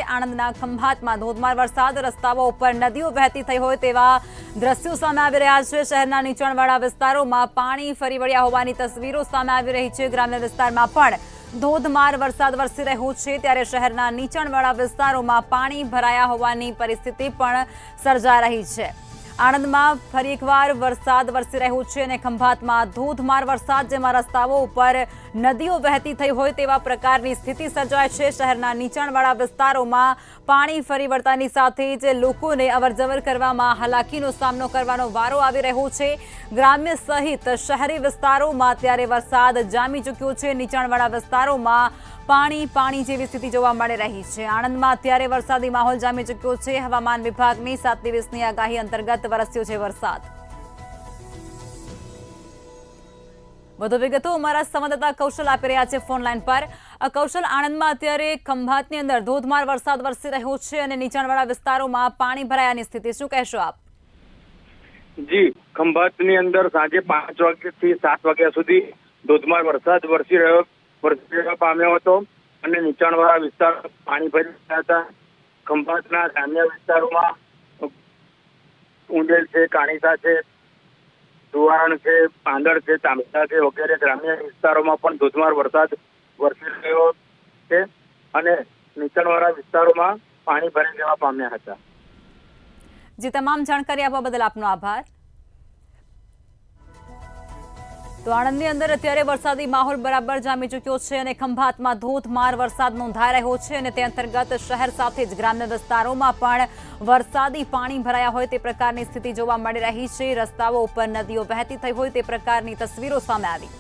આણંદના ખંભાતમાં ધોધમાર વરસાદ, રસ્તાઓ ઉપર નદીઓ વહેતી થઈ હોય તેવા દ્રશ્યો સામે આવી રહ્યા છે। શહેરના નીચાણવાળા વિસ્તારોમાં પાણી ફરી વળ્યા હોવાની તસવીરો સામે આવી રહી છે। ગ્રામ્ય વિસ્તારમાં પણ ધોધમાર વરસાદ વરસી રહ્યો છે, ત્યારે શહેરના નીચાણવાળા વિસ્તારોમાં પાણી ભરાયા હોવાની પરિસ્થિતિ પણ સર્જાઈ રહી છે। આણંદમાં ફરી એકવાર વરસાદ વરસી રહ્યો છે અને ખંભાતમાં ધોધમાર વરસાદ, જેમાં રસ્તાઓ ઉપર નદીઓ વહેતી થઈ હોય તેવા પ્રકારની સ્થિતિ સર્જાય છે। શહેરના નીચાણવાળા વિસ્તારોમાં પાણી ફરી વળતાની સાથે જ લોકોને અવરજવર કરવામાં હાલાકીનો સામનો કરવાનો વારો આવી રહ્યો છે। ગ્રામ્ય સહિત શહેરી વિસ્તારોમાં અત્યારે વરસાદ જામી ચૂક્યો છે। નીચાણવાળા વિસ્તારોમાં પાણી જેવી સ્થિતિ જોવા મળી રહી છે। આણંદમાં અત્યારે વરસાદી માહોલ જામી ચૂક્યો છે। હવામાન વિભાગની 7 દિવસની આગાહી અંતર્ગત વરસ્યો છે વરસાદ। વધુ વિગતો અમારા સંવાદદાતા કૌશલ આપી રહ્યા છે ફોન લાઈન પર। કૌશલ, આણંદમાં અત્યારે ખંભાતની અંદર ધોધમાર વરસાદ વરસી રહ્યો છે અને નીચાણવાળા વિસ્તારોમાં પાણી ભરાયાની સ્થિતિ, શું કહેશો આપ? જી, ખંભાતની અંદર સાંજે 5 વાગ્યાથી 7 વાગ્યા સુધી ધોધમાર વરસાદ વરસી પામ્યો હતો અને નીચાણવાળા વિસ્તારો પાણી ભરી રહ્યા હતા। ખંભાતના ગ્રામ્ય વિસ્તારોમાં ઉંડેલ છે, કાણીસા છે, સુવારણ છે, પાંદડ છે, તાંબા છે વગેરે ગ્રામ્ય વિસ્તારોમાં પણ ધોધમાર વરસાદ વરસી રહ્યો છે અને નીચાણવાળા વિસ્તારોમાં પાણી ભરી જવા પામ્યા હતા। જી, તમામ જાણકારી આપવા બદલ આપનો આભાર। તો આણંદની અંદર અત્યારે વરસાદી માહોલ બરાબર જામી ચૂક્યો છે અને ખંભાતમાં ધોધમાર વરસાદ નોંધાઈ રહ્યો છે અને તે અંતર્ગત શહેર સાથે જ ગ્રામ્ય વિસ્તારોમાં પણ વરસાદી પાણી ભરાયા હોય તે પ્રકારની સ્થિતિ જોવા મળી રહી છે। રસ્તાઓ ઉપર નદીઓ વહેતી થઈ હોય તે પ્રકારની તસવીરો સામે આવી।